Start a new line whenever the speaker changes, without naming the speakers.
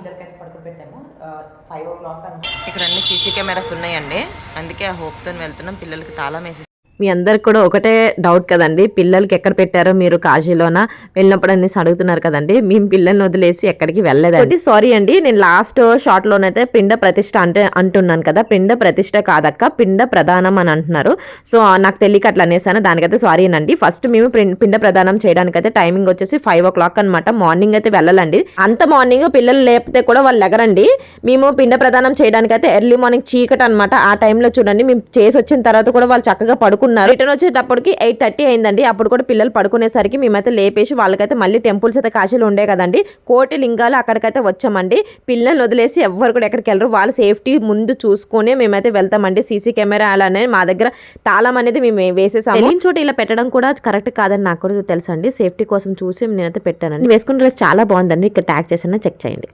పిల్లలకైతే పడుకోబెట్టాము 5 o'clock అనమాట.
ఇక్కడ అన్ని సీసీ కెమెరాస్ ఉన్నాయండి, అందుకే ఆ హోప్తో వెళ్తున్నాం. పిల్లలకి తాళం వేసి
మీ అందరికి కూడా ఒకటే డౌట్ కదండి, పిల్లలకి ఎక్కడ పెట్టారో మీరు కాశీలోన వెళ్ళినప్పుడు అనేసి అడుగుతున్నారు కదండి. మేము పిల్లల్ని వదిలేసి ఎక్కడికి వెళ్ళలేదండి. సారీ అండి, నేను లాస్ట్ షార్ట్ లోనైతే పిండ ప్రతిష్ఠ అంటున్నాను కదా, పిండ ప్రతిష్ఠ కాదక్క, పిండ ప్రదానం అని అంటున్నారు. సో నాకు తెలియక అట్లా అనేసాను, దానికైతే సారీ అండి. ఫస్ట్ మేము పిండ ప్రదానం చేయడానికైతే టైమింగ్ వచ్చేసి 5 o'clock అనమాట. మార్నింగ్ అయితే వెళ్ళాలండి. అంత మార్నింగ్ పిల్లలు లేకపోతే కూడా వాళ్ళు ఎగరండి. మేము పిండ ప్రదానం చేయడానికైతే ఎర్లీ మార్నింగ్ చీకటి అనమాట. ఆ టైంలో చూడండి, మేము చేసి వచ్చిన తర్వాత కూడా వాళ్ళు చక్కగా రిటర్న్ వచ్చేటప్పటికి 8:30 అయిందండి. అప్పుడు కూడా పిల్లలు పడుకునేసరికి మేమైతే లేపేసి వాళ్ళకైతే మళ్ళీ టెంపుల్స్ అయితే కాశీలో ఉండే కదండి, కోటి లింగాలు అక్కడికైతే వచ్చామండి. పిల్లల్ని వదిలేసి ఎవ్వరు కూడా ఎక్కడికి వెళ్ళరు, వాళ్ళ సేఫ్టీ ముందు చూసుకునే మేమైతే వెళ్తామండి. సీసీ కెమెరా అలానే మా దగ్గర తాళం అనేది మేము వేసేసాము. తెలియని చోట ఇలా పెట్టడం కూడా కరెక్ట్ కాదని నాకు కూడా తెలుసండి. సేఫ్టీ కోసం చూసి నేనైతే పెట్టానండి. వేసుకున్న డ్రెస్ చాలా బాగుందండి, ఇక్కడ ట్యాగ్ చేసిన చెక్ చేయండి.